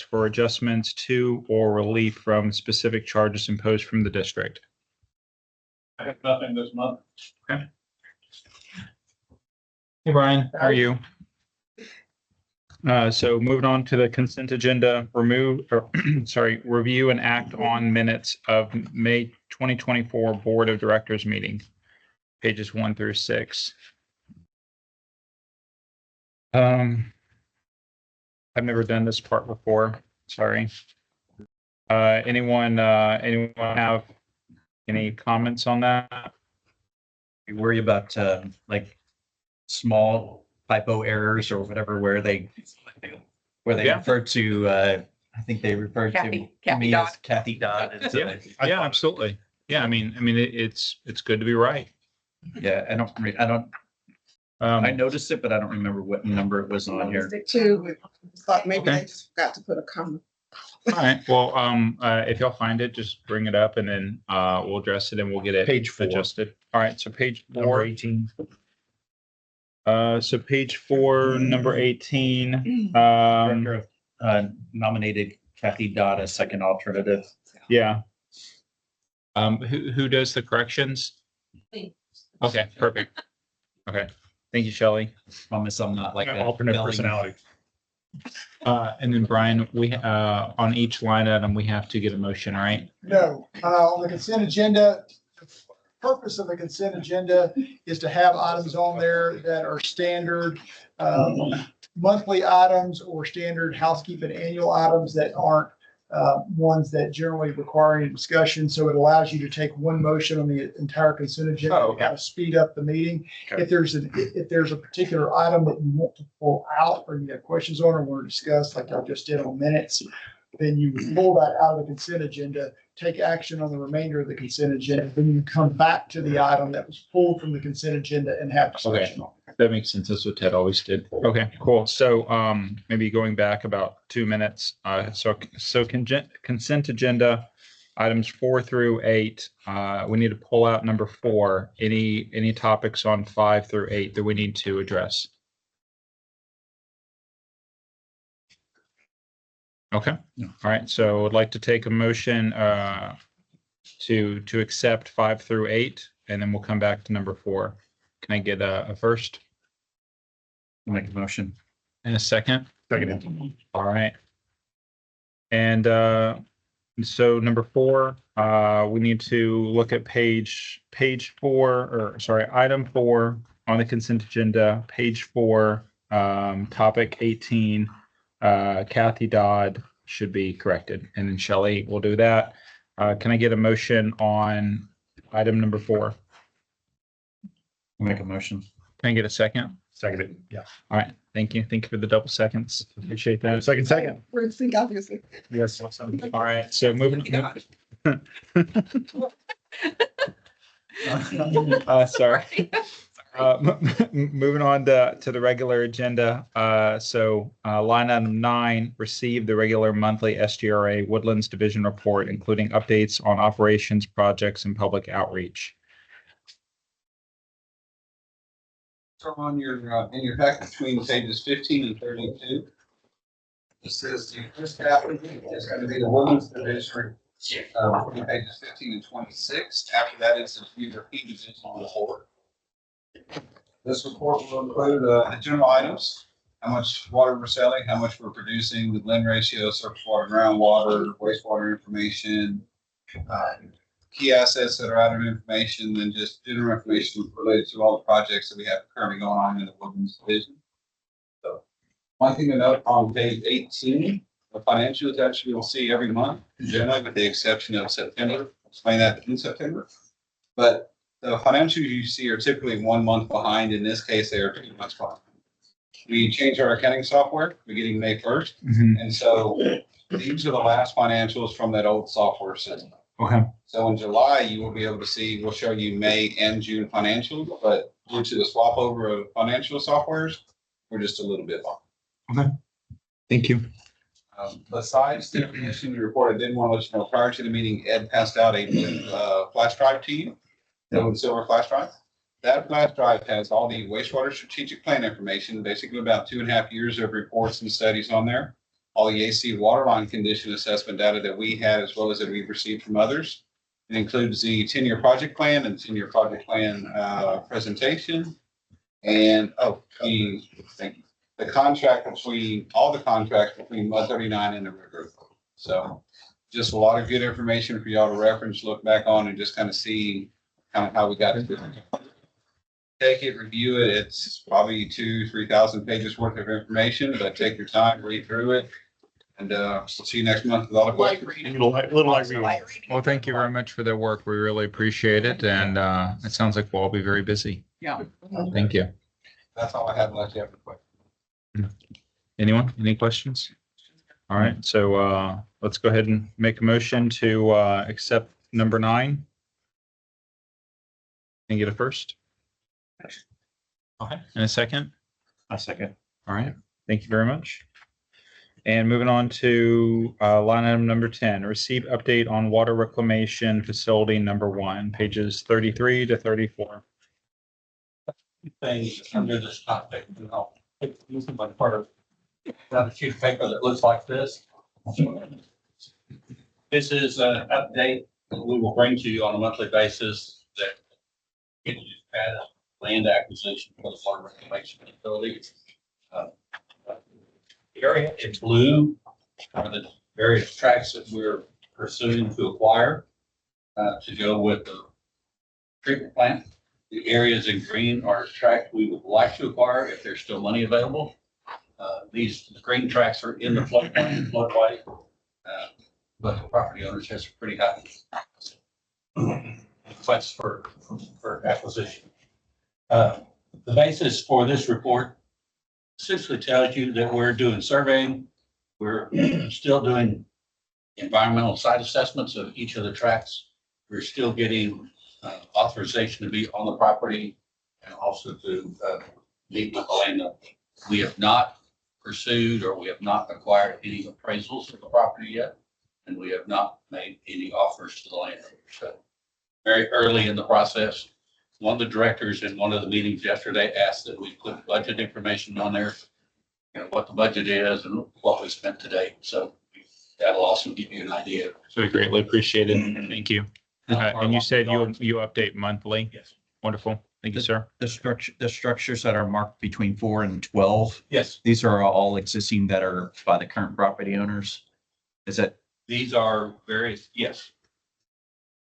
request for adjustments to or relief from specific charges imposed from the district. I have nothing this month. Hey, Brian, how are you? So moving on to the consent agenda, review and act on minutes of May 2024 Board of Directors meeting, pages 1 through 6. I've never done this part before. Sorry. Anyone have any comments on that? You worry about like small typo errors or whatever where they Yeah. refer to I think they referred Kathy to me Dodd. as Kathy Dodd. And so Yeah, absolutely. Yeah, I mean, it's good to be right. yeah, I noticed it, but I don't remember what number it was on here. Too, thought maybe Okay. they just forgot to put a comma. All right. Well, if y'all find it, just bring it up and then we'll address it and we'll get it Page 4. adjusted. All right. So page 4. Number 18. So page 4, number 18. Director nominated Kathy Dodd as second alternative. Yeah. Who does the corrections? Me. Okay, perfect. Okay. Thank you, Shelley. Promise I'm not like that. Alternate spelling. personality. And then Brian, we on each line item, we have to get a motion, right? No, on the consent agenda, the purpose of the consent agenda is to have items on there that are standard monthly items or standard housekeeping annual items that aren't ones that generally require any discussion. So it allows you to take one motion on the entire consent agenda Oh, to okay. kind of speed up the meeting. Okay. If there's a particular item that you want to pull out or you have questions on or want to discuss, like I just did on minutes, then you would pull that out of the consent agenda, take action on the remainder of the consent agenda, then you come back to the item that was pulled from the consent agenda and have discussion on it. That makes sense. That's what Ted always did. Okay, cool. So maybe going back about 2 minutes. So consent agenda items 4 through 8. We need to pull out number 4. Any topics on 5 through 8 that we need to address? Okay. No. All right. So I'd like to take a motion to accept 5 through 8, and then we'll come back to number 4. Can I get a first Make a motion. and a second? Second. All right. And so number 4, we need to look at item 4 on the consent agenda, page 4, topic 18. Kathy Dodd should be corrected, and then Shelley will do that. Can I get a motion on item number 4? Make a motion. Can I get a second? Second. Yeah. All right. Thank you. Thank you for the double seconds. Appreciate that. Second. We're in sync, obviously. Yes. Awesome. All right. So moving. Sorry. Moving on to the regular agenda. Line item 9, receive the regular monthly SGRA Woodlands Division report, including updates on operations, projects, and public outreach. On your in your packet between pages 15 and 32. This is the first half is going to be the Women's Division, between pages 15 and 26. After that is the URP division report. This report will include the general items: how much water we're selling, how much we're producing, the blend ratio, surface water, groundwater, wastewater information, key assets that are out of information, then just general information related to all the projects that we have currently going on in the Woodlands Division. So one thing to note on page 18, the financials actually you'll see every month, generally with the exception of September. I'll explain that in September. But the financials you see are typically 1 month behind. In this case, they are 2 months behind. We changed our accounting software beginning May 1st. And so these are the last financials from that old software system. Okay. So in July, you will be able to see, we'll show you May and June financials, but due to the swap over of financial softwares, we're just a little bit long. Thank you. Besides the information report, I did want to let you know, prior to the meeting, Ed passed out a flash drive to you, the silver flash drive. That flash drive has all the wastewater strategic plan information, basically about 2.5 years of reports and studies on there. all the AC water line condition assessment data that we had as well as that we've received from others. It includes the 10-year project plan and 10-year project plan presentation. And, thank you. The contract between, all the contracts between Mud 39 and the river. So just a lot of good information for y'all to reference, look back on, and just kind of see kind of how we got to this. Take it, review it. It's probably 2,000-3,000 pages worth of information, but take your time, read through it. And we'll see you next month with all the questions. Well, thank you very much for the work. We really appreciate it. And it sounds like we'll all be very busy. Yeah. Thank you. That's all I have unless you have a question. Anyone? Any questions? All right. So let's go ahead and make a motion to accept number 9. Can you get a first? Okay. And a second? A second. All right. Thank you very much. And moving on to line item number 10, receive update on water reclamation facility number 1, pages 33 to 34. Things under this topic, and I'll take this one part of another sheet of paper that looks like this. This is an update that we will bring to you on a monthly basis that gives you data, land acquisition for the water reclamation facility. The area in blue are the various tracts that we're pursuing to acquire to go with the treatment plant. The areas in green are tracts we would like to acquire if there's still money available. These green tracts are in the floodway, but the property owners has pretty high requests for acquisition. The basis for this report essentially tells you that we're doing surveying. We're still doing environmental site assessments of each of the tracts. We're still getting authorization to be on the property and also to meet with the landowner. We have not pursued or we have not acquired any appraisals of the property yet, and we have not made any offers to the landowner. So very early in the process. One of the directors in one of the meetings yesterday asked that we put budget information on there, you know, what the budget is and what we spent today. So that'll also give you an idea. So we greatly appreciate it. Thank you. And you said you update monthly? Yes. Wonderful. Thank you, sir. The structures that are marked between 4 and 12, Yes, these are all existing that are by the current property owners. Is it? these are various, yes.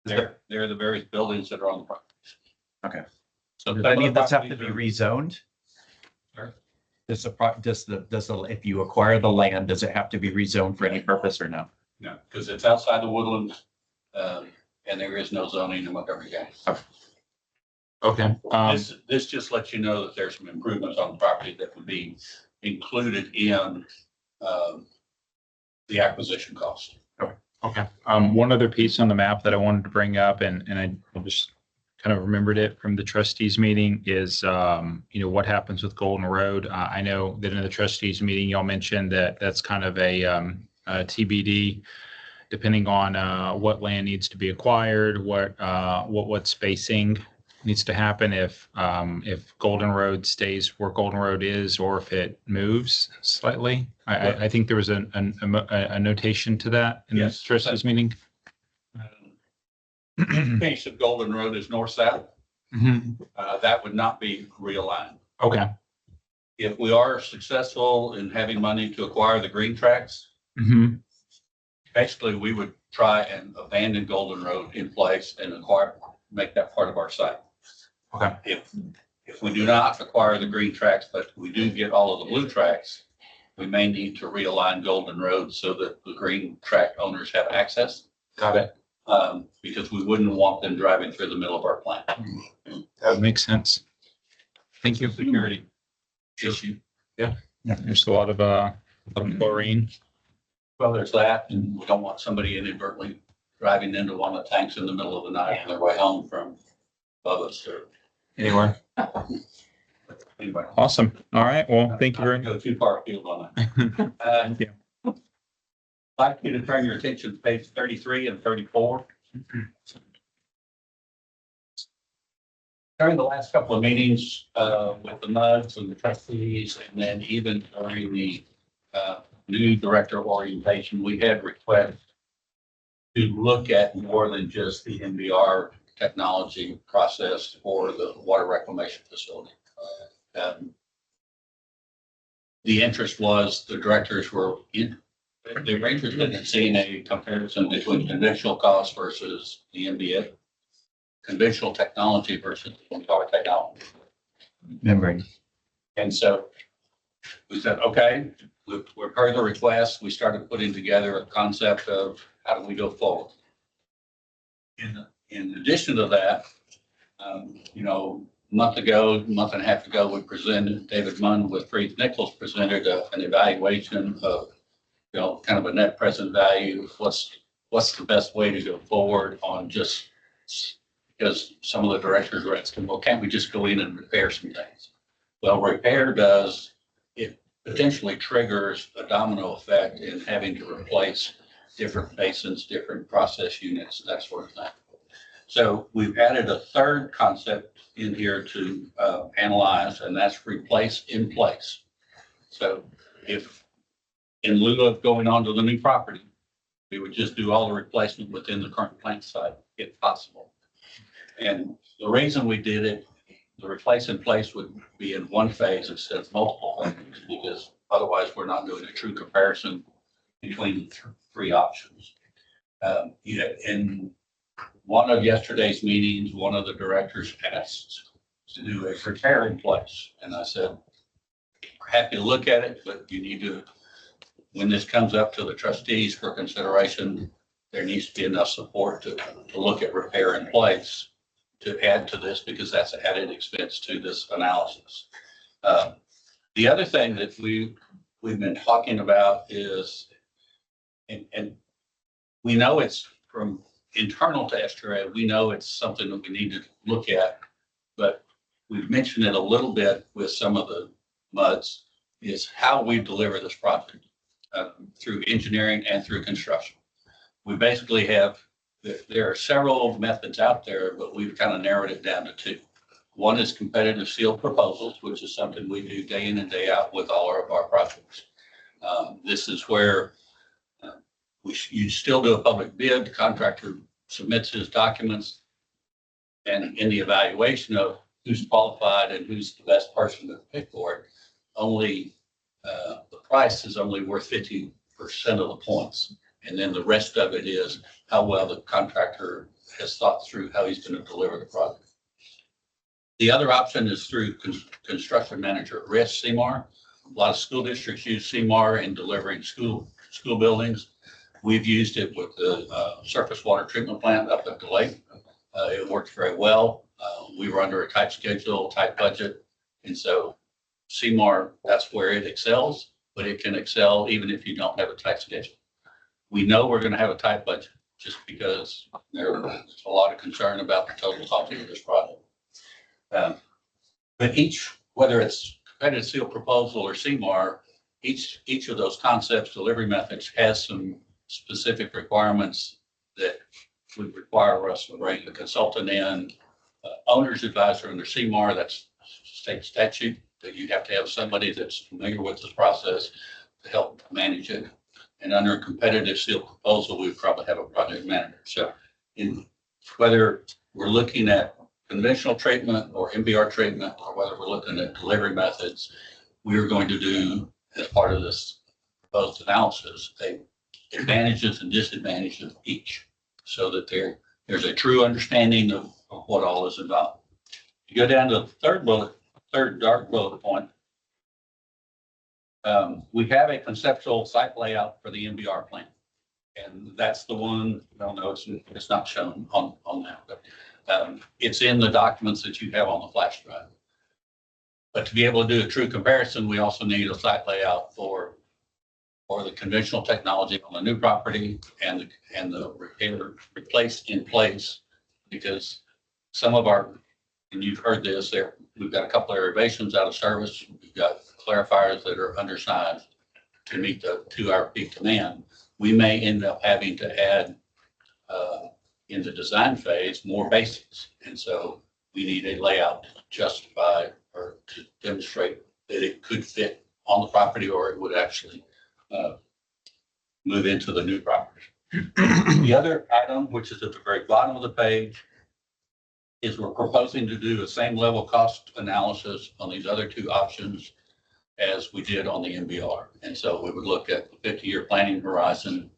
They're the various buildings that are on the property. Okay. So But any of those have to be properties rezoned? Sure. Does if you acquire the land, does it have to be rezoned for any purpose or no? No, because it's outside the woodlands, and there is no zoning in Montgomery County. Okay. This just lets you know that there's some improvements on the property that would be included in the acquisition cost. Okay. One other piece on the map that I wanted to bring up, and I just kind of remembered it from the trustees meeting is, what happens with Golden Road. I know that in the trustees meeting, y'all mentioned that that's kind of a TBD, depending on what land needs to be acquired, what spacing needs to happen if Golden Road stays where Golden Road is, or if it moves slightly. I think there was a notation to that in the Yes. trustees meeting. Piece of Golden Road is north-south. That would not be realigned. Okay. If we are successful in having money to acquire the green tracts, basically we would try and abandon Golden Road in place and make that part of our site. Okay. If we do not acquire the green tracts, but we do get all of the blue tracts, we may need to realign Golden Road so that the green tract owners have access. Got it. Because we wouldn't want them driving through the middle of our plant. That makes sense. Thank you. Security issue. Yeah, there's a lot of chlorine. Well, there's that, and we don't want somebody inadvertently driving into one of the tanks in the middle of the night on their way home from Bubba's or Anywhere. anyway. Awesome. All right. Well, thank you very much. Go too far afield on that. Thank you. I'd like you to turn your attention to page 33 and 34. During the last couple of meetings with the MUDs and the trustees, and then even during the new director of orientation, we had requests to look at more than just the MBR technology process for the water reclamation facility. The interest was the directors were they were interested in seeing a comparison between conventional costs versus the MBA, conventional technology versus MBR technology. Memory. And so we said, okay, we've heard the request. We started putting together a concept of how do we go forward. In addition to that, a month and a half ago, we presented, David Munn with Freed Nichols presented an evaluation of, kind of a net present value. What's the best way to go forward on just because some of the directors were asking, well, can't we just go in and repair some things? Well, repair does, it potentially triggers a domino effect in having to replace different basins, different process units, that sort of thing. So we've added a third concept in here to analyze, and that's replace in place. So if in lieu of going on to the new property, we would just do all the replacement within the current plant site, if possible. And the reason we did it, the replace in place would be in one phase instead of multiple phases, because otherwise we're not doing a true comparison between three options. In one of yesterday's meetings, one of the directors asked to do a repair in place. And I said, we're happy to look at it, but you need to, when this comes up to the trustees for consideration, there needs to be enough support to look at repair in place to add to this, because that's added expense to this analysis. The other thing that we've been talking about is, and we know it's from internal to STRA, we know it's something that we need to look at, but we've mentioned it a little bit with some of the MUDs, is how we deliver this project through engineering and through construction. We basically have, there are several methods out there, but we've kind of narrowed it down to two. One is competitive sealed proposals, which is something we do day in and day out with all of our projects. This is where you still do a public bid, the contractor submits his documents, and in the evaluation of who's qualified and who's the best person to pick for it, only the price is only worth 50% of the points. And then the rest of it is how well the contractor has thought through how he's going to deliver the project. The other option is through construction manager at risk, CMAR. A lot of school districts use CMAR in delivering school buildings. We've used it with the surface water treatment plant up at the lake. It worked very well. We were under a tight schedule, tight budget. And so CMAR, that's where it excels, but it can excel even if you don't have a tight schedule. We know we're going to have a tight budget just because there's a lot of concern about the total cost of this project. But whether it's competitive sealed proposal or CMAR, each of those concepts, delivery methods, has some specific requirements that would require us to bring a consultant in, owner's advisor under CMAR. That's state statute that you have to have somebody that's familiar with this process to help manage it. And under a competitive sealed proposal, we probably have a project manager. So whether we're looking at conventional treatment or MBR treatment, or whether we're looking at delivery methods, we're going to do, as part of this proposed analysis, advantages and disadvantages of each, so that there's a true understanding of what all is involved. You go down to the third dark bullet point. We have a conceptual site layout for the MBR plan, and that's the one. Well, no, it's not shown on that, but it's in the documents that you have on the flash drive. But to be able to do a true comparison, we also need a site layout for the conventional technology on the new property and the replace in place, because some of our, and you've heard this there, we've got a couple of elevations out of service. We've got clarifiers that are undersized to meet the 2-hour peak demand. We may end up having to add in the design phase more basics. And so we need a layout to justify or to demonstrate that it could fit on the property, or it would actually move into the new property. The other item, which is at the very bottom of the page, is we're proposing to do the same level cost analysis on these other two options as we did on the MBR. And so we would look at the 50-year planning horizon,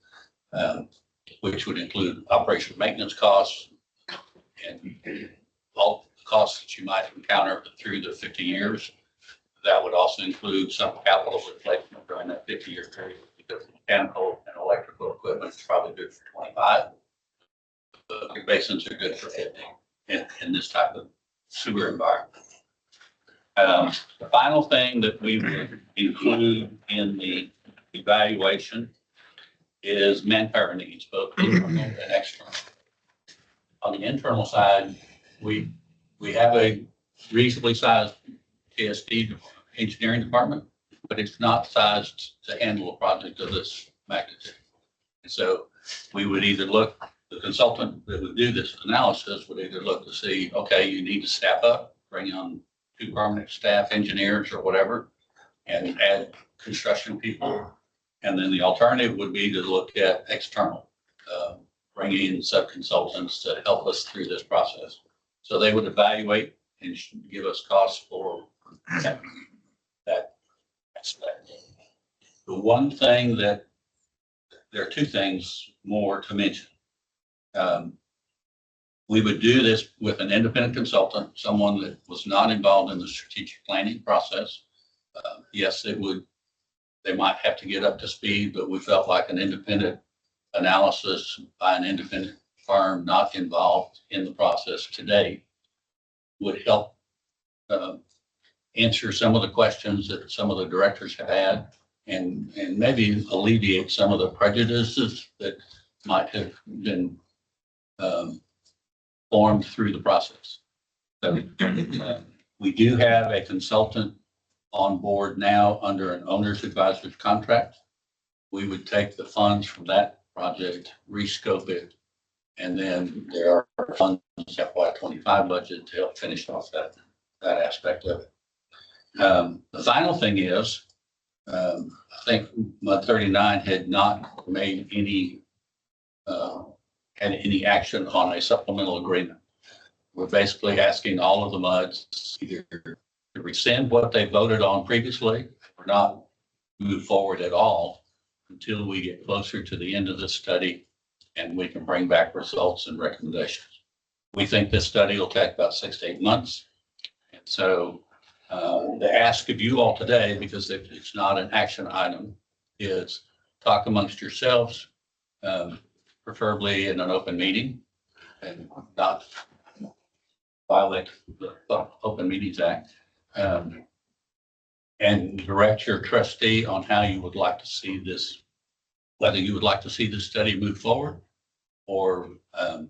which would include operation maintenance costs and all the costs that you might encounter through the 50 years. That would also include some capital replacement during that 50-year period, because mechanical and electrical equipment is probably good for 25. The basins are good for 50 in this type of sewer environment. The final thing that we would include in the evaluation is manpower needs, both internal and external. On the internal side, we have a reasonably sized TSD engineering department, but it's not sized to handle a project of this magnitude. And so we would either look, the consultant that would do this analysis would either look to see, okay, you need to staff up, bring on 2 permanent staff engineers or whatever, and add construction people. And then the alternative would be to look at external, bringing in sub-consultants to help us through this process. So they would evaluate and give us costs for that aspect. The one thing that, there are 2 things more to mention. We would do this with an independent consultant, someone that was not involved in the strategic planning process. Yes, they might have to get up to speed, but we felt like an independent analysis by an independent firm not involved in the process today would help answer some of the questions that some of the directors have had, and maybe alleviate some of the prejudices that might have been formed through the process. So we do have a consultant on board now under an owner's advisory contract. We would take the funds from that project, rescope it, and then there are funds FY25 budget to help finish off that aspect of it. The final thing is, I think MUD 39 had not made any had any action on a supplemental agreement. We're basically asking all of the MUDs either to rescind what they voted on previously or not move forward at all until we get closer to the end of this study and we can bring back results and recommendations. We think this study will take about 6 to 8 months. And so the ask of you all today, because it's not an action item, is talk amongst yourselves, preferably in an open meeting and not violate the Open Meetings Act. And direct your trustee on how you would like to see this, whether you would like to see this study move forward or, and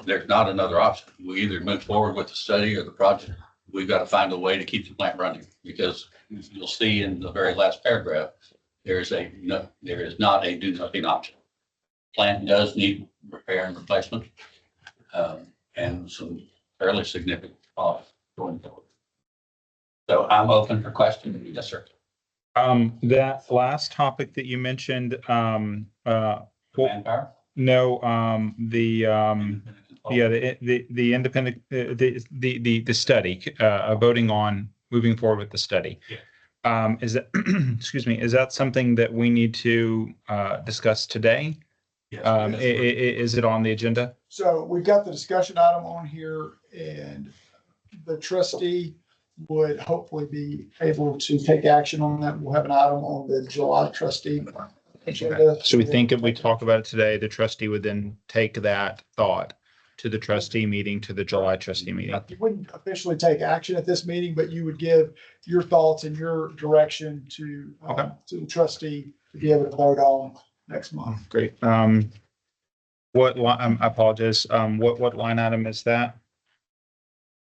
there's not another option. We either move forward with the study or the project. We've got to find a way to keep the plant running, because you'll see in the very last paragraph, there is not a do nothing option. Plant does need repair and replacement, and some fairly significant costs going forward. So I'm open for questions. Yes, sir. That last topic that you mentioned, Manpower? no, the independent, the study, voting on moving forward with the study. Is that, excuse me, is that something that we need to discuss today? Yes. Is it on the agenda? So we've got the discussion item on here, and the trustee would hopefully be able to take action on that. We'll have an item on the July trustee agenda. So we think if we talk about it today, the trustee would then take that thought to the trustee meeting, to the July trustee meeting. You wouldn't officially take action at this meeting, but you would give your thoughts and your direction to the trustee to be able to vote on next month. Great. What line, I apologize. What line item is that?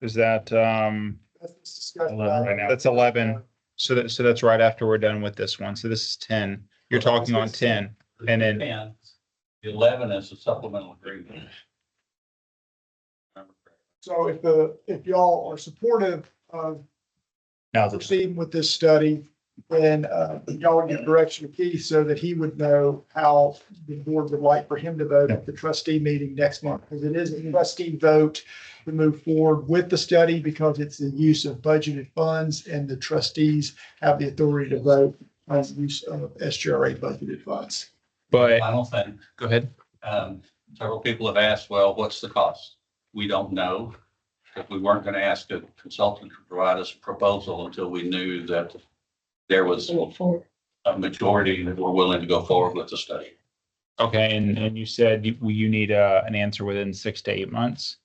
Is that, That's this discussion 11 right item. now. that's 11. So that's right after we're done with this one. So this is 10. You're talking on 10. And then- The 11 is a supplemental agreement. So if y'all are supportive of Now the proceeding with this study, then y'all would get direction to Keith so that he would know how the board would like for him to vote at the trustee meeting next month. Because it is a trustee vote to move forward with the study because it's the use of budgeted funds and the trustees have the authority to vote on the use of SGRA budgeted funds. But Final thing, go ahead. several people have asked, well, what's the cost? We don't know. If we weren't going to ask a consultant to provide us a proposal until we knew that there was a majority that were willing to go forward with the study. Okay, and you said you need an answer within 6 to 8 months.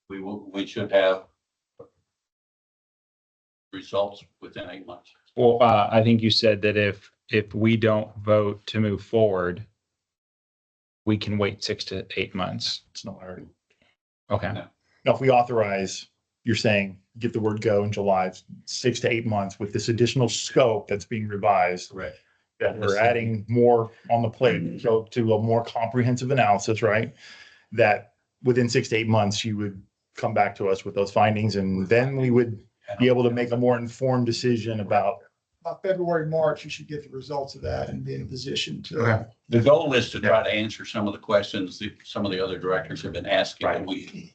We should have results within 8 months. Well, I think you said that if we don't vote to move forward, we can wait 6 to 8 months. it's not already. Okay. Now, if we authorize, you're saying get the word go in July, 6 to 8 months with this additional scope that's being revised. Right. That we're adding more on the plate, so to a more comprehensive analysis, right? That within 6 to 8 months, you would come back to us with those findings and then we would be able to make a more informed decision about. By February, March, you should get the results of that and be in a position to. Okay. The goal is to try to answer some of the questions that some of the other directors have been asking and we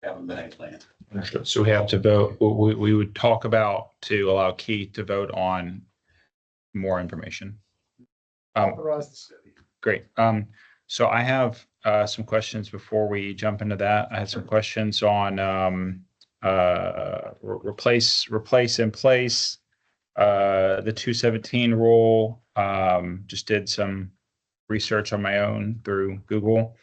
haven't been able to answer. So we have to vote, we would talk about to allow Keith to vote on more information. Authorize the study. Great. So I have some questions before we jump into that. I had some questions on replace in place, the 217 rule. Just did some research on my own through Google,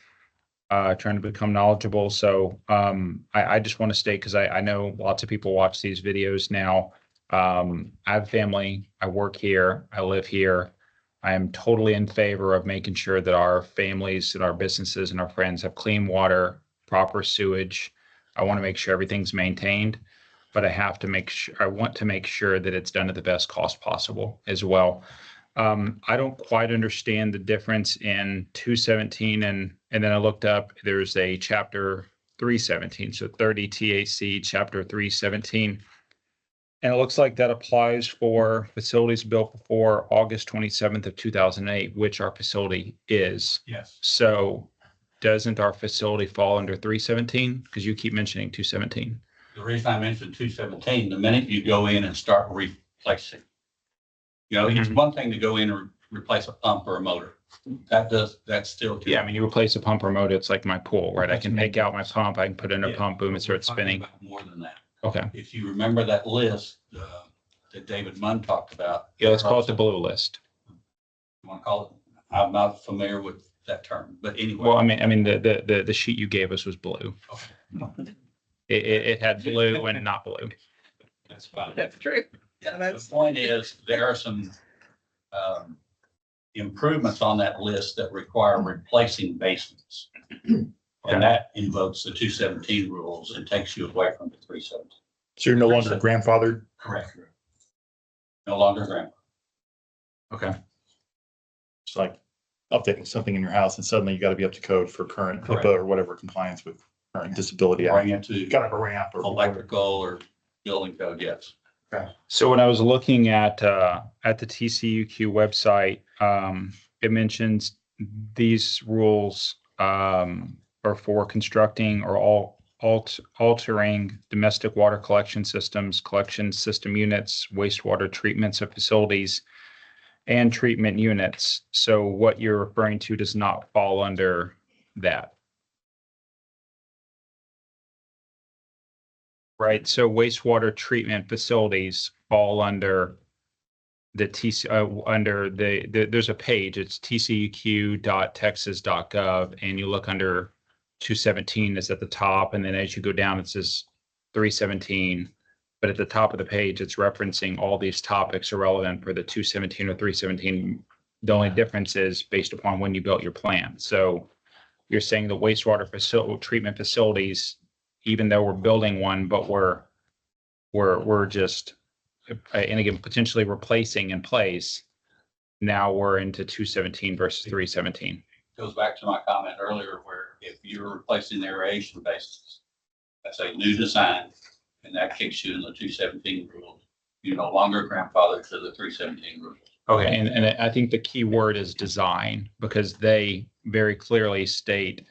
trying to become knowledgeable. So I just want to state, because I know lots of people watch these videos now. I have family, I work here, I live here. I am totally in favor of making sure that our families and our businesses and our friends have clean water, proper sewage. I want to make sure everything's maintained, but I want to make sure that it's done at the best cost possible as well. I don't quite understand the difference in 217 and then I looked up, there's a chapter 317, so 30 TAC chapter 317. And it looks like that applies for facilities built before August 27th of 2008, which our facility is. Yes. So doesn't our facility fall under 317? Because you keep mentioning 217. The reason I mentioned 217, the minute you go in and start replacing, it's one thing to go in and replace a pump or a motor. That's still. Yeah, I mean, you replace a pump or motor, it's like my pool, right? I can take out my pump, I can put in a Yeah. pump, boom, it starts We're talking spinning. about more than that. Okay. If you remember that list that David Munn talked about. Yeah, let's call it the blue list. You want to call it? I'm not familiar with that term, but anyway. Well, I mean, the sheet you gave us was blue. It had blue and not blue. That's fine. That's true. Yeah, The that's. point is, there are some improvements on that list that require replacing basements. And that invokes the 217 rules and takes you away from the 317. So you're no longer grandfathered. Correct. No longer grandpa. Okay. It's like updating something in your house and suddenly you got to be up to code for current Correct. HIPAA or whatever compliance with current disability act. Bring it to Got to have a ramp or electrical or building code, yes. So when I was looking at the TCUQ website, it mentions these rules are for constructing or altering domestic water collection systems, collection system units, wastewater treatments of facilities, and treatment units. So what you're referring to does not fall under that. Right, so wastewater treatment facilities fall under the there's a page, it's tcuq.texas.gov, and you look under 217 is at the top, and then as you go down, it says 317. But at the top of the page, it's referencing all these topics are relevant for the 217 or 317. The only difference is based upon when you built your plan. So you're saying the wastewater treatment facilities, even though we're building one, but we're just, and again, potentially replacing in place. Now we're into 217 versus 317. Goes back to my comment earlier where if you're replacing the aeration bases, that's a new design and that kicks you in the 217 rules. you no longer grandfather to the 317 rules. Okay, and I think the key word is design, because they very clearly state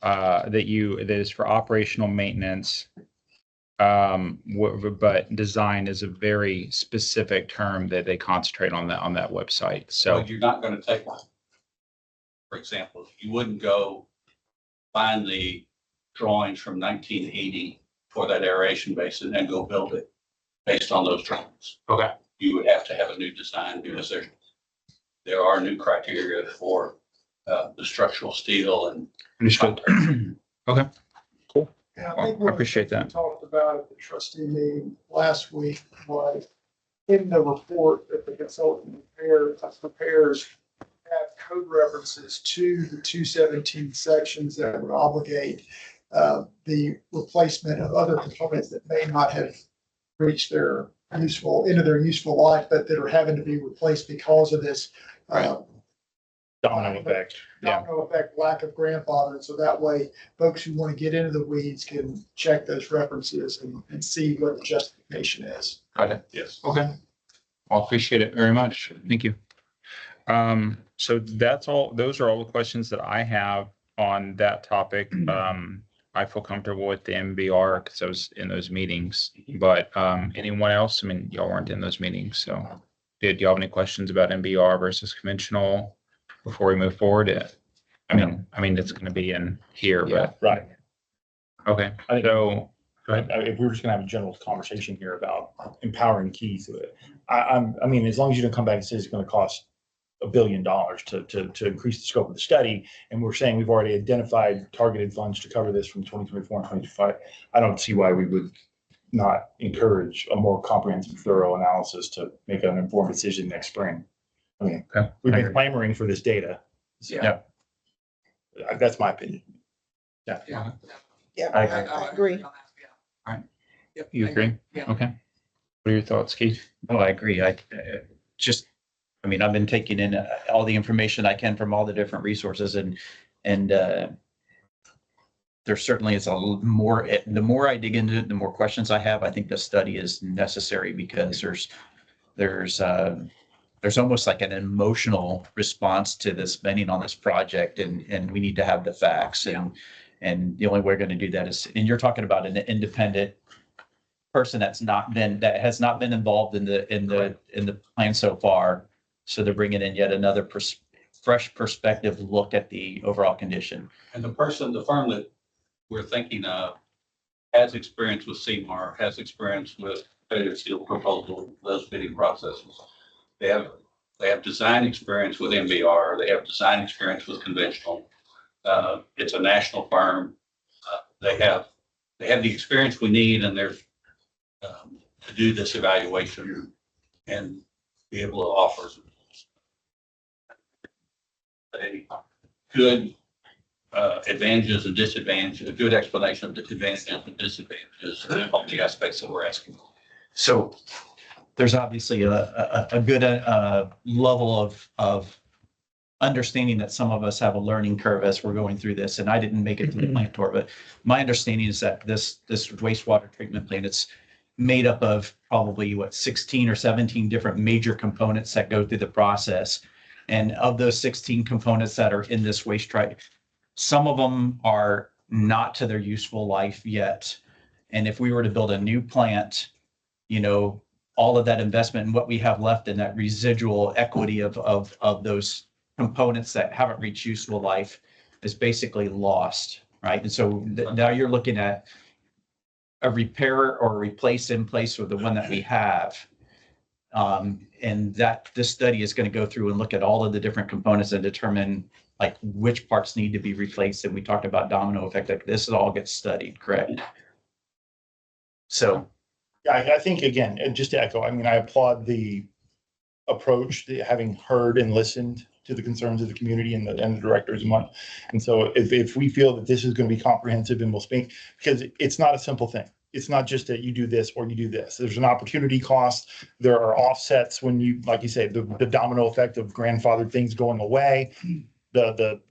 that is for operational maintenance. But design is a very specific term that they concentrate on that website. So So, you're not going to take, for example, you wouldn't go find the drawings from 1980 for that aeration basin and go build it based on those drawings. okay, You would have to have a new design because there are new criteria for the structural steel and understood. Okay, And I Well, think I one of the appreciate things we that. talked about at the trustee meeting last week was in the report that the consultant prepares have code references to the 217 sections that would obligate the replacement of other components that may not have reached their end of their useful life, but that are having to be replaced because of this Domino effect. Yeah. domino effect, lack of grandfather. And so that way, folks who want to get into the weeds can check those references and see what the justification is. got it. yes. Okay. Well, appreciate it very much. Thank you. So that's all, those are all the questions that I have on that topic. I feel comfortable with the MBR because I was in those meetings, but, anyone else? I mean, y'all weren't in those meetings, so did y'all have any questions about MBR versus conventional before we move forward? I mean, it's gonna be in here, but, Right. okay, I think- so, go ahead. If we were just gonna have a general conversation here about empowering keys to it, I mean, as long as you don't come back and say it's gonna cost $1 billion to increase the scope of the study, and we're saying we've already identified targeted funds to cover this from 2024 and 2025, I don't see why we would not encourage a more comprehensive, thorough analysis to make an informed decision next spring. I mean, Okay. we've I been agree. clamoring for this data. So, Yeah. That's my opinion. Yeah, I I agree. You agree? Okay. What are your thoughts, Keith? Oh, I agree. I mean, I've been taking in all the information I can from all the different resources and there certainly is a little more, the more I dig into it, the more questions I have. I think the study is necessary because there's almost like an emotional response to the spending on this project and we need to have the facts and the only way we're going to do that is, and you're talking about an independent person that has not been involved in the plan so far. So they're bringing in yet another fresh perspective look at the overall condition. And the firm that we're thinking of has experience with CMAR, has experience with competitive steel proposal, those bidding processes. They have design experience with MBR. They have design experience with conventional. It's a national firm. They have the experience we need, and there's to do this evaluation and be able to offer a good advantages and disadvantages, a good explanation of the advantages and disadvantages of the aspects that we're asking. So there's obviously a good level of understanding that some of us have a learning curve as we're going through this. And I didn't make it to the plant tour, but my understanding is that this wastewater treatment plant, it's made up of probably 16 or 17 different major components that go through the process. And of those 16 components that are in this waste treatment, some of them are not to their useful life yet. And if we were to build a new plant, all of that investment and what we have left in that residual equity of those components that haven't reached useful life is basically lost, right? And so now you're looking at a repair or replace in place with the one that we have. And that this study is going to go through and look at all of the different components and determine like which parts need to be replaced. And we talked about domino effect, like this all gets studied, correct? So. Yeah, I think again, and just to echo, I mean, I applaud the approach, having heard and listened to the concerns of the community and the directors and what. And so if we feel that this is going to be comprehensive and we'll speak, because it's not a simple thing. It's not just that you do this or you do this. There's an opportunity cost. There are offsets when you, like you say, the domino effect of grandfathered things going away, the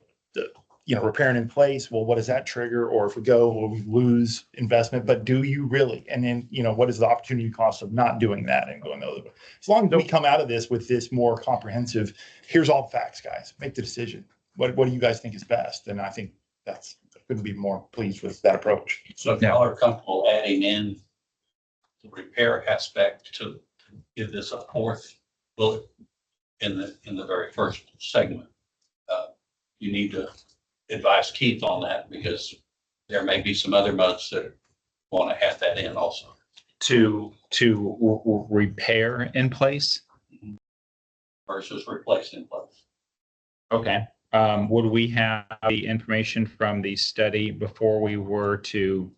repair and in place, well, what does that trigger? Or if we go, will we lose investment? But do you really? And then, what is the opportunity cost of not doing that and going the other way? As long as we come out of this with this more comprehensive, here's all the facts, guys, make the decision. What do you guys think is best? And I think I couldn't be more pleased with that approach. So if y'all are comfortable adding in the repair aspect to give this a fourth bullet in the very first segment, you need to advise Keith on that because there may be some other modes that want to add that in also. To repair in place. Versus replace in place. Okay. Would we have the information from the study before we were to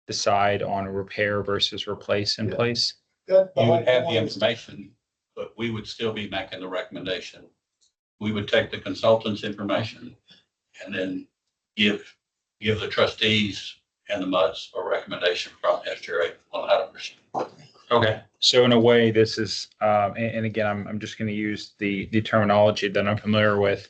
decide on a repair versus replace in place? You would have the information, but we would still be making the recommendation. We would take the consultant's information and then give the trustees and the MUDs a recommendation from SGRA on how to proceed. Okay. So in a way, this is, and again, I'm just going to use the terminology that I'm familiar with.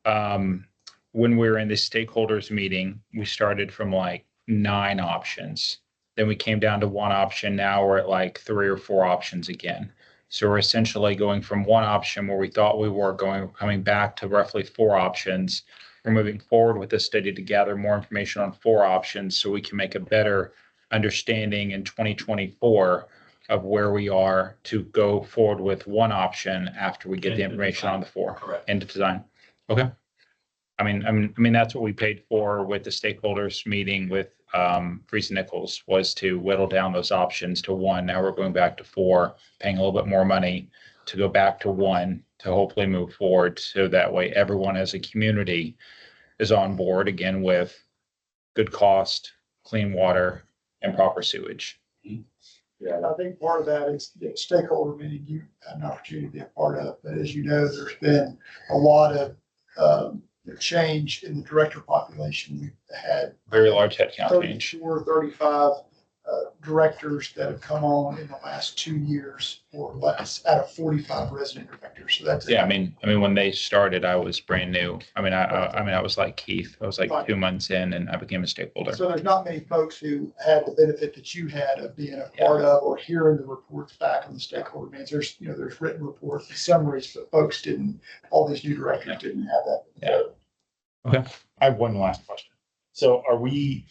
When we were in the stakeholders meeting, we started from like 9 options. Then we came down to 1 option. Now we're at like 3 or 4 options again. So we're essentially going from 1 option where we thought we were coming back to roughly 4 options. We're moving forward with this study to gather more information on 4 options so we can make a better understanding in 2024 of where we are to go forward with 1 option after we get the information on the 4. Correct. Into design. Okay. I mean, that's what we paid for with the stakeholders meeting with Freese and Nichols, was to whittle down those options to 1. Now we're going back to 4, paying a little bit more money to go back to 1 to hopefully move forward. So that way everyone as a community is on board again with good cost, clean water, and proper sewage. Yeah, and I think part of that is the stakeholder meeting you had an opportunity to be a part of. But as you know, there's been a lot of change in the director population. We've had Very large headcount change. 34, 35 directors that have come on in the last 2 years or less out of 45 resident directors. So that's. Yeah, I mean, when they started, I was brand new. I mean, I was like Keith. I was like 2 months in, and I became a stakeholder. So there's not many folks who had the benefit that you had of being a part of or hearing the reports back on the stakeholder meetings. There's written reports and summaries, but folks didn't, all these new directors didn't have that. Yeah. Okay. I have one last question. So are we,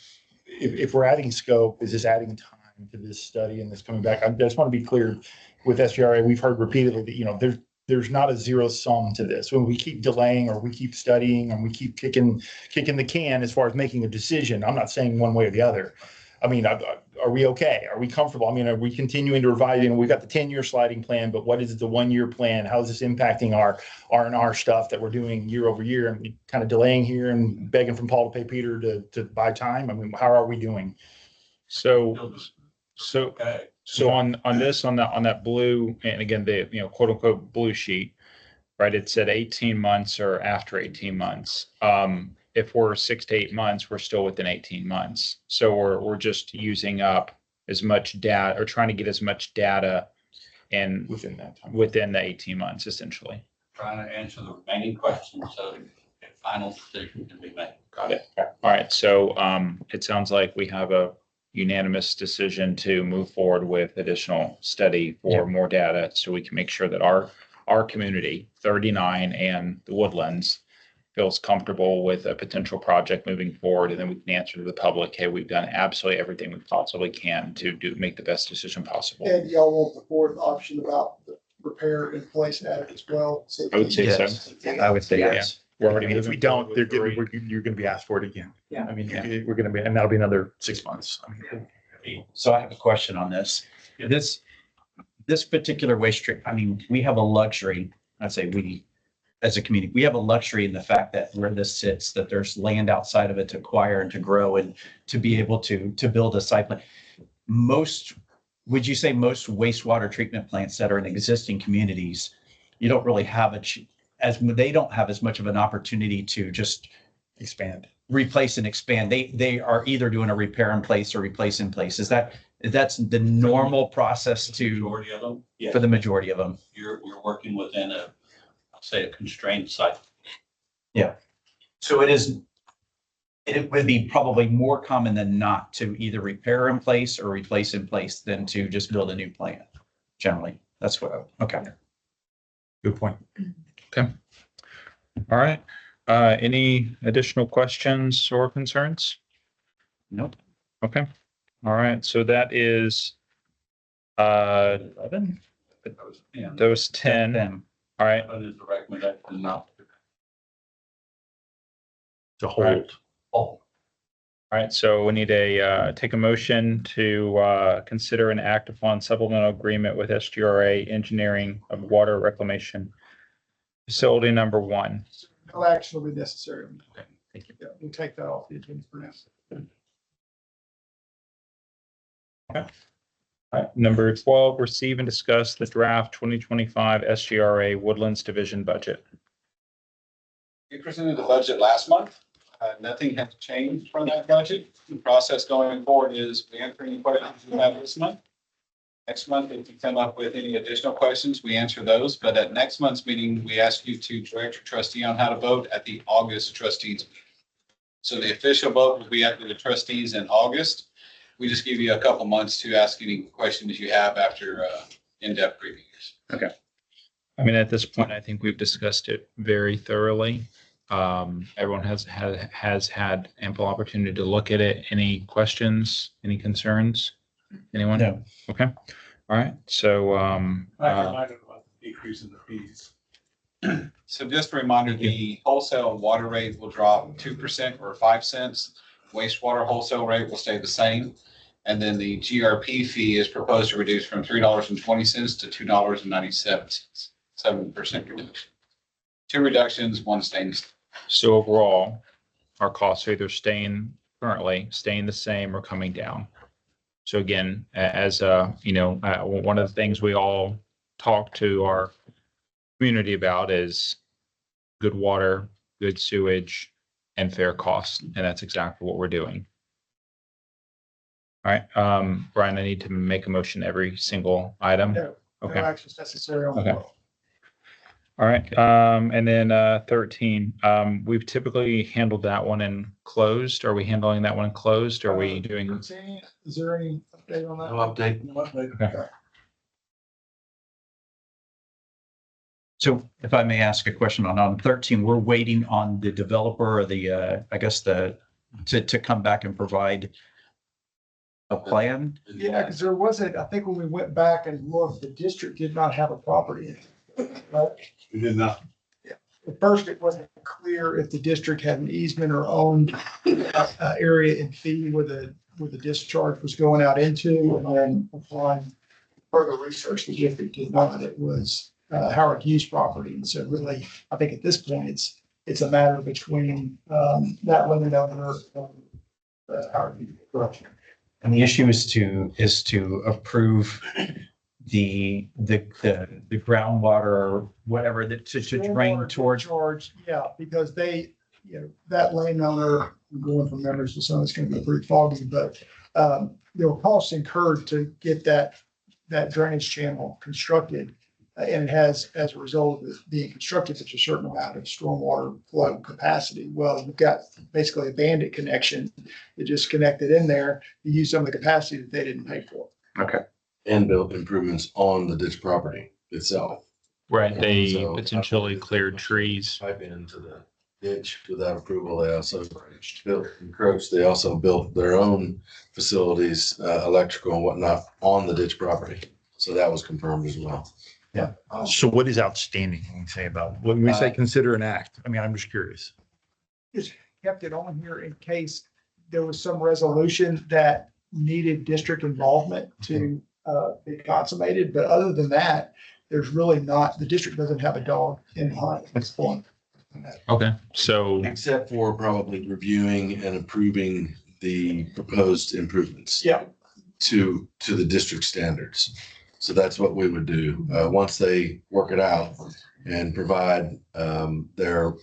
if we're adding scope, is this adding time to this study and this coming back? I just want to be clear with SGRA. We've heard repeatedly that, there's not a zero sum to this. When we keep delaying or we keep studying and we keep kicking the can as far as making a decision, I'm not saying one way or the other. I mean, are we okay? Are we comfortable? I mean, are we continuing to revise? We've got the 10-year sliding plan, but what is the 1-year plan? How is this impacting our R&R stuff that we're doing year over year and we kind of delaying here and begging from Paul to pay Peter to buy time? I mean, how are we doing? So Okay. on that blue, and again, the quote unquote blue sheet, right? It said 18 months or after 18 months. If we're 6 to 8 months, we're still within 18 months. So we're just using up as much data or trying to get as much data and Within that time. within the 18 months, essentially. Trying to answer the remaining questions so a final decision can be made. Got it. All right. So it sounds like we have a unanimous decision to move forward with additional study for more data so we can make sure that our community, 39 and the Woodlands, feels comfortable with a potential project moving forward. And then we can answer to the public, hey, we've done absolutely everything we possibly can to make the best decision possible. And y'all want the 4th option about the repair in place added as well. So I would say so. Yes, I would say yes. We're already If we moving don't, forward with you're going to be asked for it again. Yeah. I mean, Yeah. we're going to be, and that'll be another 6 months. I mean, So I have a question on this. This particular waste stream, I mean, we have a luxury, I'd say we, as a community, we have a luxury in the fact that where this sits, that there's land outside of it to acquire and to grow and to be able to build a site plan. Would you say most wastewater treatment plants that are in existing communities, you don't really have they don't have as much of an opportunity to just expand. replace and expand. They are either doing a repair in place or replace in place. That's the normal process Majority of them, yes. for the majority of them. You're working within a constrained site. So it would be probably more common than not to either repair in place or replace in place than to just build a new plant. Generally, that's what, okay. Good point. Okay. All right. Any additional questions or concerns? Nope. Okay. All right. So that is 11? those 10. Them. All right. That is the recommendation, not. To Right. hold. All right. So we need a take a motion to consider an act upon supplemental agreement with SGRA Engineering of Water Reclamation Facility number 1. No action will be necessary. Okay. Thank you. Yeah, we'll take that off the agenda for now. All right. Number 12, receive and discuss the draft 2025 SGRA Woodlands Division budget. We presented the budget last month. Nothing has changed from that budget. The process going forward is we answer any questions you have this month. Next month, if you come up with any additional questions, we answer those. But at next month's meeting, we ask you to direct your trustee on how to vote at the August trustees. So the official vote will be after the trustees in August. We just give you a couple months to ask any questions you have after in-depth reviews. I mean, at this point, I think we've discussed it very thoroughly. Everyone has had ample opportunity to look at it. Any questions, any concerns? Anyone? No. Okay. All right. So, Decrease in the fees. So just a reminder, the wholesale water rate will drop 2% or 5 cents. Wastewater wholesale rate will stay the same. And then the GRP fee is proposed to reduce from $3.20 to $2.97, 7% reduction. 2 reductions, 1 staying. so overall, our costs are either staying the same or coming down. So again, as one of the things we all talk to our community about is good water, good sewage, and fair costs. And that's exactly what we're doing. All right, Brian, I need to make a motion every single item. No, no Okay. action is necessary on Okay. the vote. All right, and then 13, we've typically handled that one in closed. Are we handling that one in closed? Are we doing? Is there any update on that? No update. No update. Okay. So if I may ask a question on 13, we're waiting on the developer or the, I guess to come back and provide a plan. Yeah, because there wasn't, I think when we went back and looked, the district did not have a property in it. Right? We did not. At first, it wasn't clear if the district had an easement or owned area in fee where the discharge was going out into, and then upon further research, the district did not. It was Howard Hughes property, and so really, I think at this point, it's a matter between that landowner and Howard Hughes. Correct. And the issue is to approve the groundwater or whatever that to drain towards. Charge, yeah, because that landowner, I'm going from memories, so some of it's gonna be pretty foggy, but there were costs incurred to get that drainage channel constructed. And it has, as a result of it being constructed, such a certain amount of stormwater flow capacity. Well, you've got basically a bandit connection that just connected in there to use some of the capacity that they didn't pay for. And built improvements on the ditch property itself. Right, they So- potentially cleared trees. Pipe into the ditch without approval. They also encroached. They also built their own facilities, electrical and whatnot on the ditch property. So that was confirmed as well. So what is outstanding when we say when we say consider an act? I mean, I'm just curious. Just kept it on here in case there was some resolution that needed district involvement to be consummated. But other than that, there's really not, the district doesn't have a dog in the hunt at this point. Okay, so, Except for probably reviewing and approving the proposed improvements. Yeah. To the district standards. So that's what we would do, once they work it out and provide, their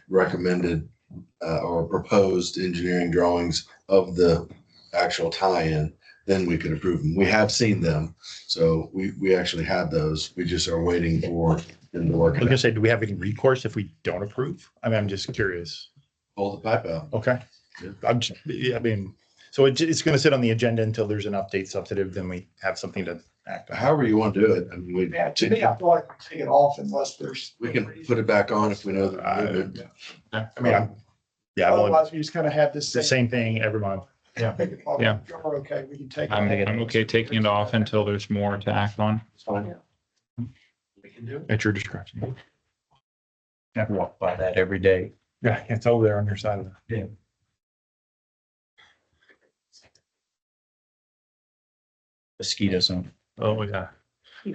recommended, or proposed engineering drawings of the actual tie-in. then we could approve them. We have seen them. So we actually had those. We just are waiting for them to work. I was gonna say, do we have any recourse if we don't approve? I mean, I'm just curious. Pull the pipe out. Okay. Yeah. I mean, so it's gonna sit on the agenda until there's an update substantive, then we have something to act on. However you want to do it. I mean, Yeah, to me, I feel like we take it off unless there's. we can put it back on if we know that. we're moving. I mean, yeah, well, Otherwise, we just kind of have this. it's the same thing every month. Yeah. Yeah. You're okay, we can take. it I'm okay taking it off until there's more to act on. It's fine. We can do it. At your discretion. I walk by that every day. Yeah, it's over there on your side of the. Yeah. Mosquitoes are Oh, yeah.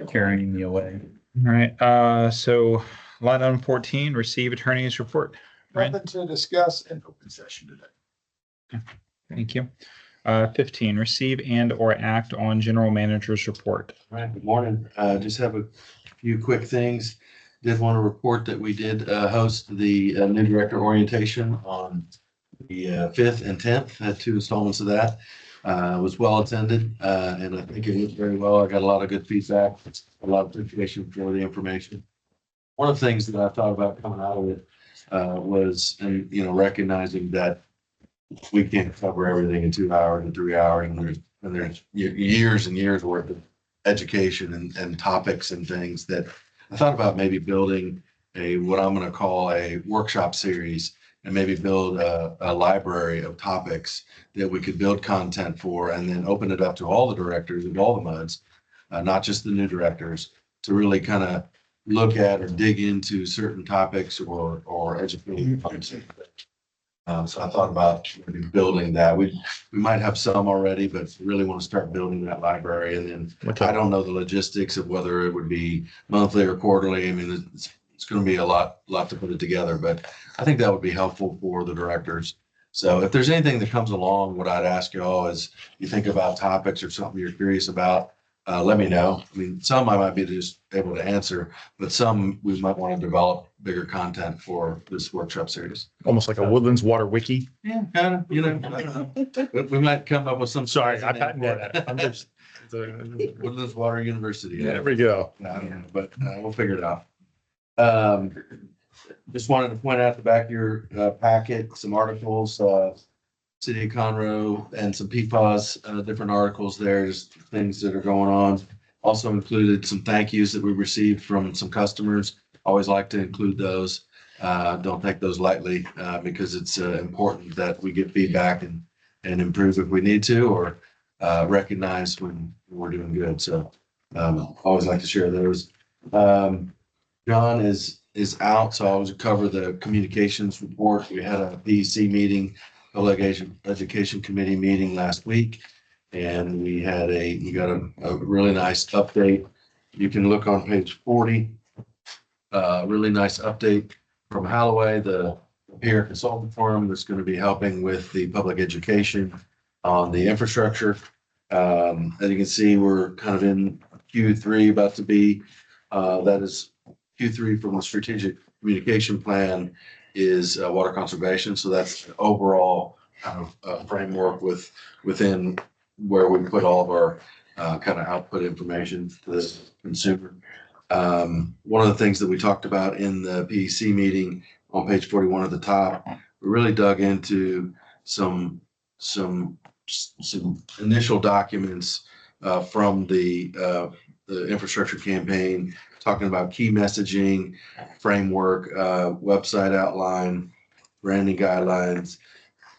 carrying me away. All right, so line item 14, receive attorney's report. Ryan? Nothing to discuss in open session today. Thank you. 15, receive and or act on general manager's report. All right, good morning. Just have a few quick things. Did want to report that we did host the new director orientation on the 5th and 10th. Had 2 installments of that. Was well attended, and I think it went very well. I got a lot of good feedback, a lot of appreciation for the information. One of the things that I thought about coming out of it was, and recognizing that we can't cover everything in 2 hours and 3 hours, and there's years and years worth of education and topics and things that I thought about maybe building what I'm going to call a workshop series, and maybe build a library of topics that we could build content for, and then open it up to all the directors of all the MUDs, not just the new directors, to really kind of look at or dig into certain topics or educating. So I thought about maybe building that. We might have some already, but really want to start building that library. And then I don't know the logistics of whether it would be monthly or quarterly. I mean, it's going to be a lot to put it together, but I think that would be helpful for the directors. So if there's anything that comes along, what I'd ask you all is you think about topics or something you're curious about, let me know. I mean, some I might be just able to answer, but some we might want to develop bigger content for this workshop series. Almost like a Woodlands Water Wiki. Yeah, kind of, I don't know. We might come up with some. Sorry, I patented that. I'm just. Woodlands Water University. There we go. I don't know, but we'll figure it out. Just wanted to point out the back of your packet, some articles, City of Conroe and some PFAS, different articles there, just things that are going on. Also included some thank yous that we received from some customers. Always like to include those. Don't take those lightly because it's important that we get feedback and improve if we need to, or recognize when we're doing good. So always like to share those. John is out, so I was cover the communications report. We had a PEC meeting, Public Education Committee meeting last week, and we got a really nice update. You can look on page 40. Really nice update from Halloway, the peer consultant forum that's going to be helping with the public education on the infrastructure. As you can see, we're kind of in Q3, about to be, that is Q3 from the strategic communication plan is water conservation. So that's the overall kind of framework within where we put all of our kind of output information to the consumer. One of the things that we talked about in the PEC meeting on page 41 at the top, we really dug into some initial documents from the infrastructure campaign, talking about key messaging, framework, website outline, branding guidelines,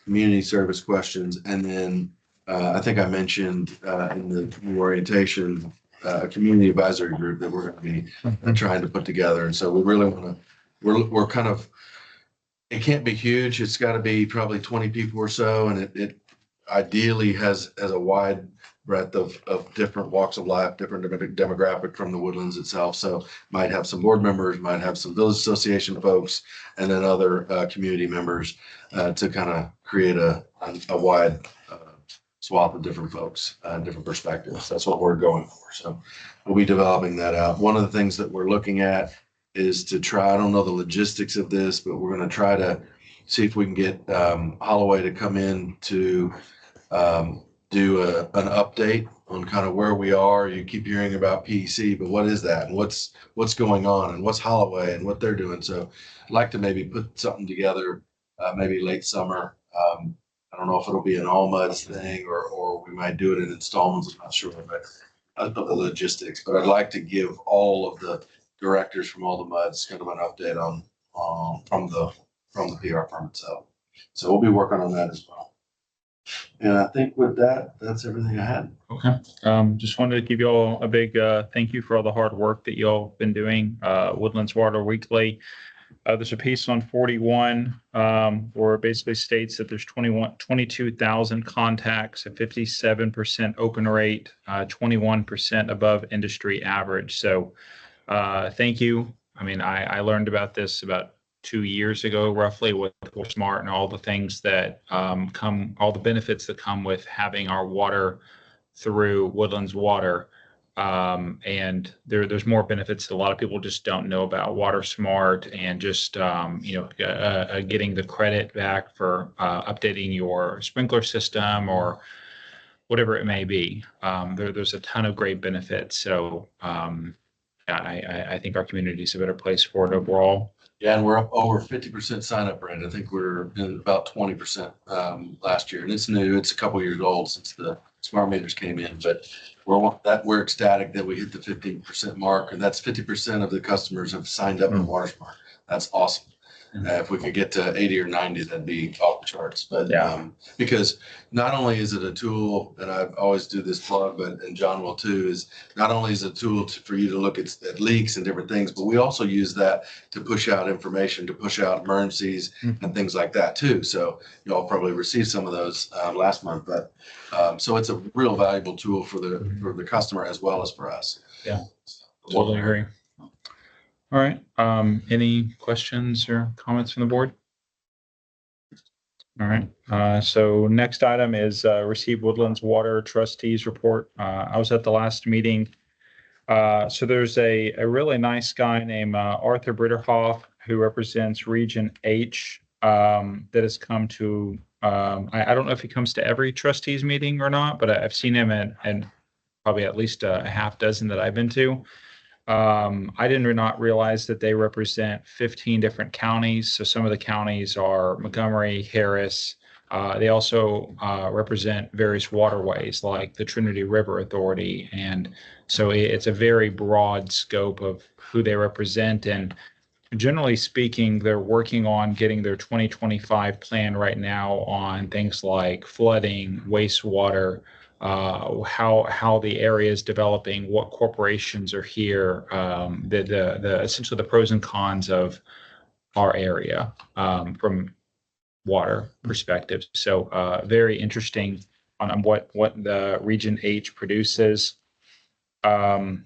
community service questions, and then I think I mentioned in the new orientation, a community advisory group that we're going to be trying to put together. And so we really want to, we're kind of, it can't be huge. It's got to be probably 20 people or so. And it ideally has a wide breadth of different walks of life, different demographic from the Woodlands itself. So might have some board members, might have some village association folks, and then other community members to kind of create a wide swath of different folks and different perspectives. That's what we're going for. So we'll be developing that out. One of the things that we're looking at is to try, I don't know the logistics of this, but we're going to try to see if we can get Holloway to come in to do an update on kind of where we are. You keep hearing about PEC, but what is that? And what's going on and what's Holloway and what they're doing? So I'd like to maybe put something together, maybe late summer. I don't know if it'll be an all muds thing or we might do it in installments. I'm not sure, but I don't know the logistics, but I'd like to give all of the directors from all the muds kind of an update on, from the PR firm itself. So we'll be working on that as well. And I think with that, that's everything I had. Okay. Just wanted to give you all a big thank you for all the hard work that y'all been doing. Woodlands Water Weekly. There's a piece on 41 where it basically states that there's 22,000 contacts, a 57% open rate, 21% above industry average. So thank you. I mean, I learned about this about 2 years ago, roughly, with Smart and all the things that all the benefits that come with having our water through Woodlands Water. And there's more benefits that a lot of people just don't know about. Water Smart and just getting the credit back for updating your sprinkler system or whatever it may be. There's a ton of great benefits. So I think our community is a better place for it overall. Yeah, and we're up over 50% sign up rate. I think we're in about 20% last year, and it's new. It's a couple years old since the smart meters came in, but we're ecstatic that we hit the 15% mark, and that's 50% of the customers have signed up for Water Smart. That's awesome. If we could get to 80 or 90, that'd be off the charts. But because not only is it a tool, and I always do this plug, and John will too, is not only is it a tool for you to look at leaks and different things, but we also use that to push out information, to push out emergencies and things like that too. So you all probably received some of those last month, but so it's a real valuable tool for the customer as well as for us. Yeah, totally agree. All right. Any questions or comments from the board? All right. So next item is receive Woodlands Water Trustees Report. I was at the last meeting. So there's a really nice guy named Arthur Britterhoff who represents Region H that has come to, I don't know if he comes to every trustees meeting or not, but I've seen him in probably at least a half dozen that I've been to. I did not realize that they represent 15 different counties. So some of the counties are Montgomery, Harris. They also represent various waterways like the Trinity River Authority. And so it's a very broad scope of who they represent. And generally speaking, they're working on getting their 2025 plan right now on things like flooding, wastewater, how the area is developing, what corporations are here, the essentially the pros and cons of our area from water perspective. So very interesting on what the Region H produces. There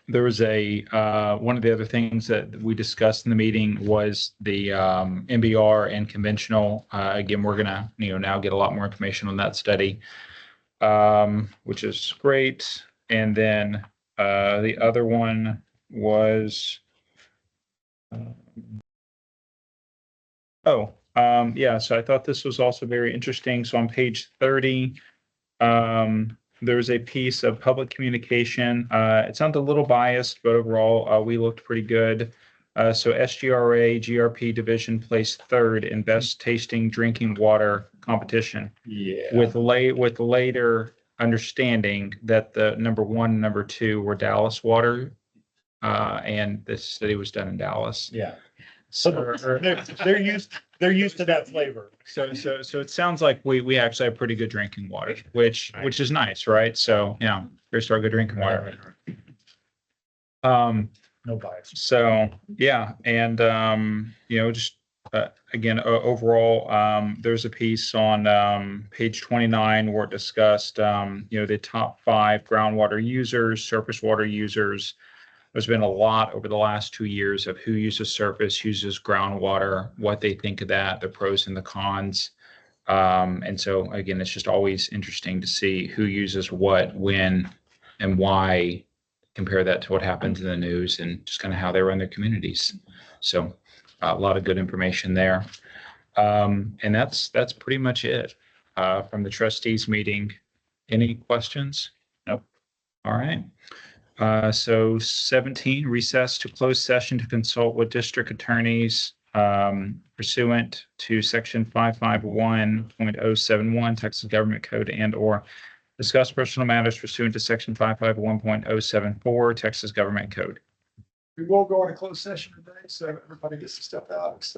was one of the other things that we discussed in the meeting was the MBR and conventional. Again, we're gonna now get a lot more information on that study. Which is great. And then the other one was, so I thought this was also very interesting. So on page 30, there's a piece of public communication. It sounds a little biased, but overall, we looked pretty good. So SGRA GRP division placed third in best tasting drinking water competition. Yeah. With later understanding that the number 1 and number 2 were Dallas Water, and this study was done in Dallas. Yeah. So they're used to that flavor. So it sounds like we actually have pretty good drinking water, which is nice, right? So here's our good drinking water. No bias. So and just again overall, there's a piece on page 29 where it discussed the top 5 groundwater users, surface water users. There's been a lot over the last 2 years of who uses surface, uses groundwater, what they think of that, the pros and the cons. And so again, it's just always interesting to see who uses what, when, and why. Compare that to what happens in the news and just kind of how they run their communities. So a lot of good information there. And that's pretty much it from the trustees meeting. Any questions? Nope. All right. So 17, recess to close session to consult with district attorneys pursuant to section 551.071 Texas Government Code and/or discuss personal matters pursuant to section 551.074 Texas Government Code. We will go into closed session today, so everybody gets to step out.